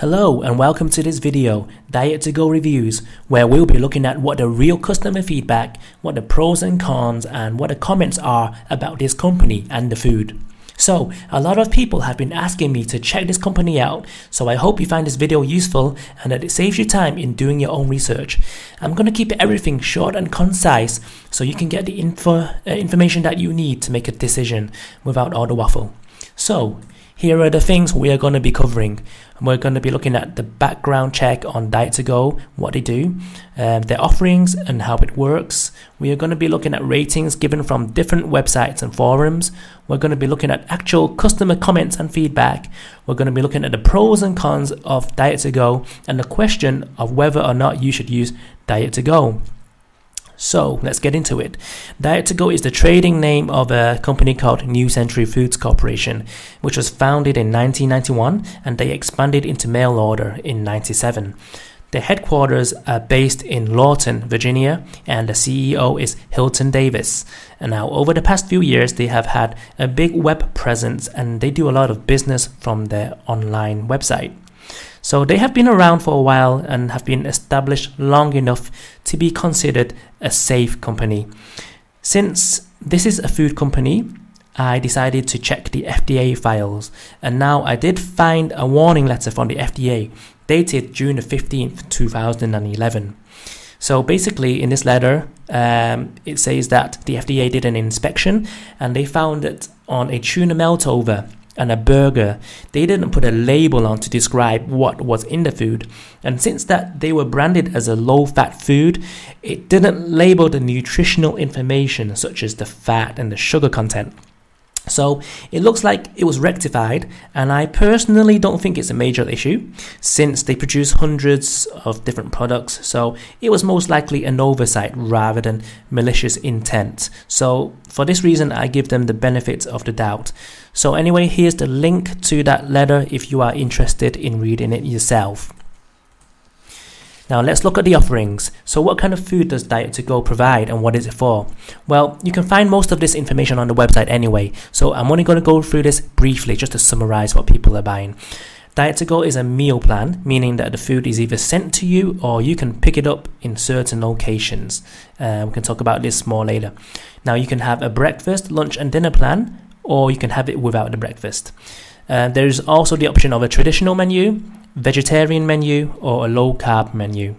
Hello and welcome to this video, Diet to Go Reviews, where we'll be looking at what the real customer feedback, what the pros and cons, and what the comments are about this company and the food. So, a lot of people have been asking me to check this company out, so I hope you find this video useful and that it saves you time in doing your own research. I'm going to keep everything short and concise so you can get the information that you need to make a decision without all the waffle. So, here are the things we are going to be covering. We're going to be looking at the background check on Diet to Go, what they do, their offerings and how it works. We are going to be looking at ratings given from different websites and forums. We're going to be looking at actual customer comments and feedback. We're going to be looking at the pros and cons of Diet to Go and the question of whether or not you should use Diet to Go. So let's get into it. Diet to Go is the trading name of a company called New Century Foods Corporation, which was founded in 1991 and they expanded into mail order in 97. Their headquarters are based in Lawton, Virginia, and the CEO is Hilton Davis. And now over the past few years, they have had a big web presence and they do a lot of business from their online website. So they have been around for a while and have been established long enough to be considered a safe company. Since this is a food company, I decided to check the FDA files, and now I did find a warning letter from the FDA dated June the 15th, 2011. So basically in this letter, it says that the FDA did an inspection and they found that on a tuna melt over and a burger, they didn't put a label on to describe what was in the food. And since that they were branded as a low-fat food, it didn't label the nutritional information such as the fat and the sugar content. So it looks like it was rectified, and I personally don't think it's a major issue since they produce hundreds of different products, so it was most likely an oversight rather than malicious intent. So for this reason, I give them the benefit of the doubt. So anyway, here's the link to that letter if you are interested in reading it yourself. Now let's look at the offerings. So what kind of food does Diet to Go provide and what is it for? Well, you can find most of this information on the website anyway, so I'm only going to go through this briefly just to summarize what people are buying. Diet to Go is a meal plan, meaning that the food is either sent to you or you can pick it up in certain locations. We can talk about this more later. Now you can have a breakfast, lunch and dinner plan, or you can have it without the breakfast. There's also the option of a traditional menu, vegetarian menu, or a low-carb menu.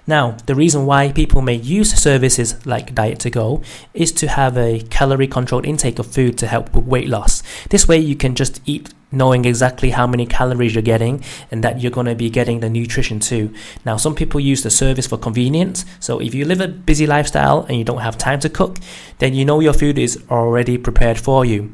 Now, the reason why people may use services like Diet to Go is to have a calorie-controlled intake of food to help with weight loss. This way you can just eat knowing exactly how many calories you're getting and that you're going to be getting the nutrition too. Now, some people use the service for convenience. So if you live a busy lifestyle and you don't have time to cook, then you know your food is already prepared for you.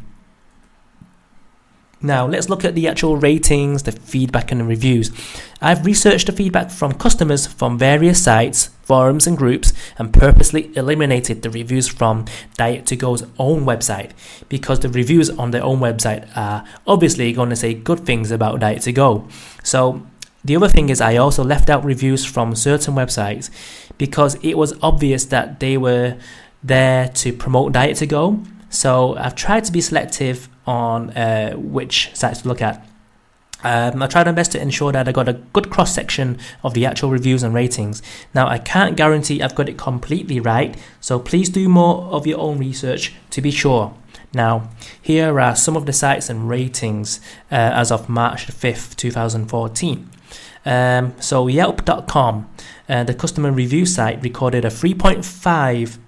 Now, let's look at the actual ratings, the feedback and the reviews. I've researched the feedback from customers from various sites, forums and groups and purposely eliminated the reviews from Diet to Go's own website because the reviews on their own website are obviously going to say good things about Diet to Go. So the other thing is I also left out reviews from certain websites because it was obvious that they were there to promote Diet to Go. So I've tried to be selective on which sites to look at. I tried my best to ensure that I got a good cross-section of the actual reviews and ratings. Now, I can't guarantee I've got it completely right, so please do more of your own research to be sure. Now, here are some of the sites and ratings as of March 5th, 2014. So Yelp.com, the customer review site, recorded a 3.5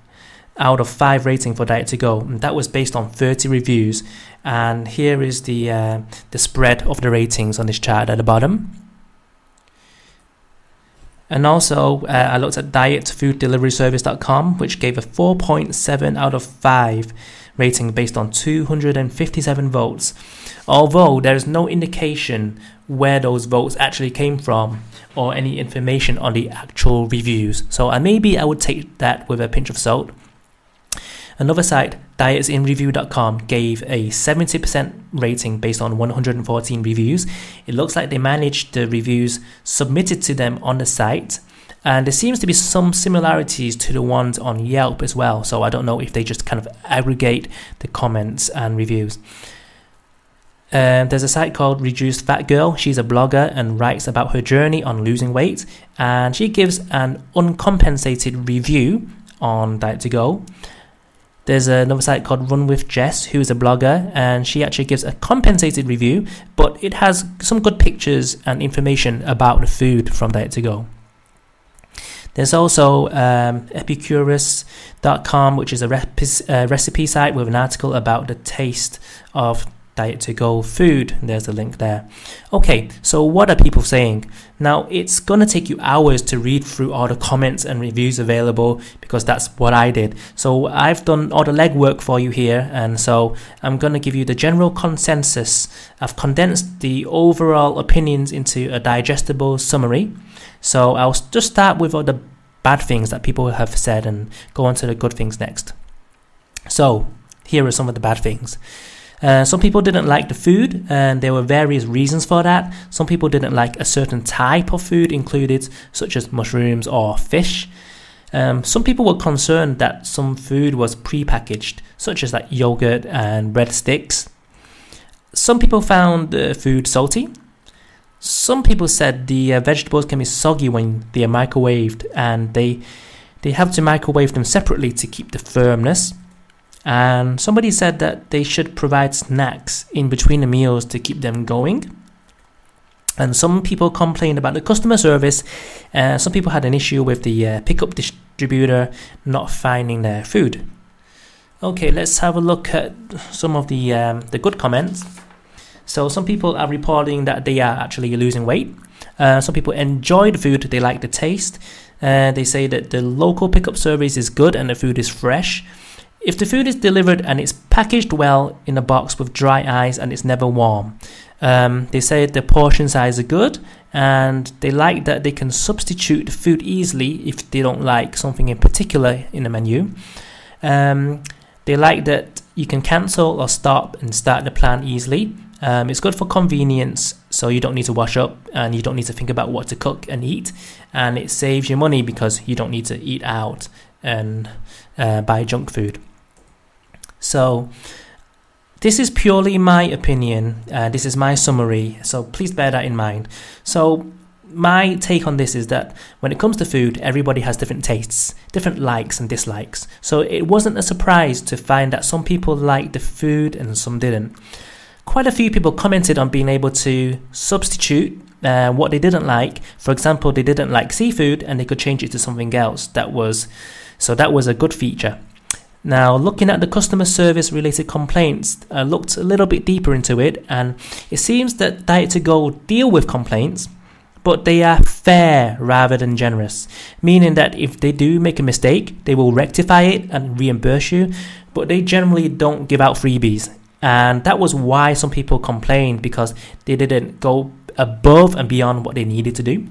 out of 5 rating for Diet to Go, and that was based on 30 reviews. And here is the spread of the ratings on this chart at the bottom. And also I looked at dietfooddeliveryservice.com, which gave a 4.7 out of 5 rating based on 257 votes, although there is no indication where those votes actually came from or any information on the actual reviews. So maybe I would take that with a pinch of salt. Another site, dietsinreview.com, gave a 70% rating based on 114 reviews. It looks like they managed the reviews submitted to them on the site, and there seems to be some similarities to the ones on Yelp as well, so I don't know if they just kind of aggregate the comments and reviews. There's a site called Reduced Fat Girl. She's a blogger and writes about her journey on losing weight, and she gives an uncompensated review on Diet2Go. There's another site called Run With Jess, who's a blogger, and she actually gives a compensated review, but it has some good pictures and information about the food from Diet2Go. There's also Epicurus.com, which is a recipe site with an article about the taste of Diet2Go food. There's the link there. Okay, so what are people saying? Now, it's going to take you hours to read through all the comments and reviews available, because that's what I did. So I've done all the legwork for you here, and so I'm going to give you the general consensus. I've condensed the overall opinions into a digestible summary. So I'll just start with all the bad things that people have said and go on to the good things next. So here are some of the bad things. Some people didn't like the food, and there were various reasons for that. Some people didn't like a certain type of food included, such as mushrooms or fish. Some people were concerned that some food was pre-packaged, such as like yogurt and breadsticks. Some people found the food salty. Some people said the vegetables can be soggy when they are microwaved, and they have to microwave them separately to keep the firmness. And somebody said that they should provide snacks in between the meals to keep them going. And some people complained about the customer service. Some people had an issue with the pickup distributor not finding their food. Okay, let's have a look at some of the good comments. So some people are reporting that they are actually losing weight. Some people enjoy the food, they like the taste. They say that the local pickup service is good and the food is fresh. If the food is delivered and it's packaged well in a box with dry ice and it's never warm. They say the portion size are good, and they like that they can substitute the food easily if they don't like something in particular in the menu. They like that you can cancel or stop and start the plan easily. It's good for convenience, so you don't need to wash up and you don't need to think about what to cook and eat, and it saves you money because you don't need to eat out and buy junk food. So this is purely my opinion. This is my summary, so please bear that in mind. So my take on this is that when it comes to food, everybody has different tastes, different likes and dislikes. So it wasn't a surprise to find that some people liked the food and some didn't. Quite a few people commented on being able to substitute what they didn't like. For example, they didn't like seafood and they could change it to something else. That was a good feature. Now, looking at the customer service related complaints, I looked a little bit deeper into it, and it seems that Diet2Go deal with complaints, but they are fair rather than generous, meaning that if they do make a mistake, they will rectify it and reimburse you, but they generally don't give out freebies. And that was why some people complained, because they didn't go above and beyond what they needed to do.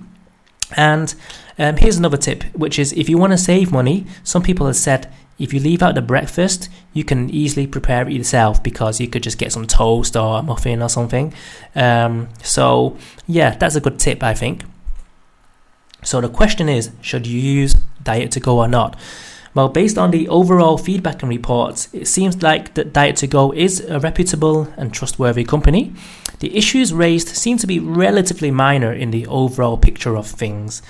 And here's another tip, which is if you want to save money, some people have said if you leave out the breakfast, you can easily prepare it yourself, because you could just get some toast or a muffin or something. So yeah, that's a good tip, I think. So the question is, should you use Diet2Go or not? Well, based on the overall feedback and reports, it seems like that Diet2Go is a reputable and trustworthy company. The issues raised seem to be relatively minor in the overall picture of things.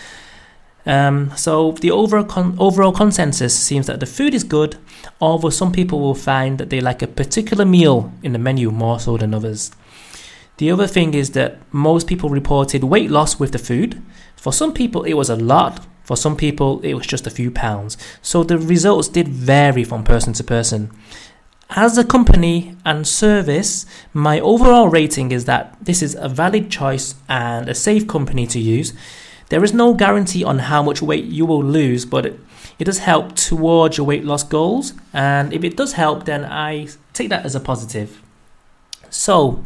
So the overall consensus seems that the food is good, although some people will find that they like a particular meal in the menu more so than others. The other thing is that most people reported weight loss with the food. For some people it was a lot, for some people it was just a few pounds. So the results did vary from person to person. As a company and service, my overall rating is that this is a valid choice and a safe company to use. There is no guarantee on how much weight you will lose, but it does help towards your weight loss goals. And if it does help, then I take that as a positive. So,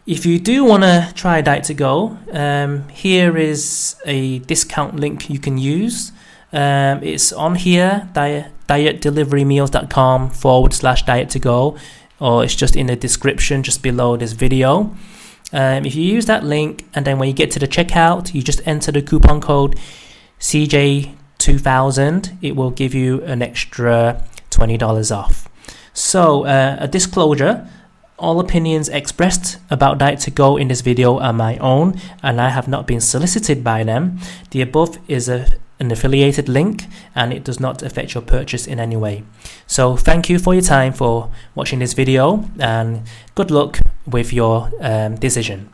if you do want to try Diet2Go, here is a discount link you can use. It's on here, dietdeliverymeals.com/Diet2Go, or it's just in the description just below this video. If you use that link, and then when you get to the checkout, you just enter the coupon code CJ2000, it will give you an extra $20 off. So a disclosure, All opinions expressed about Diet2Go in this video are my own, and I have not been solicited by them. The above is an affiliated link, and it does not affect your purchase in any way. So thank you for your time for watching this video, and good luck with your decision.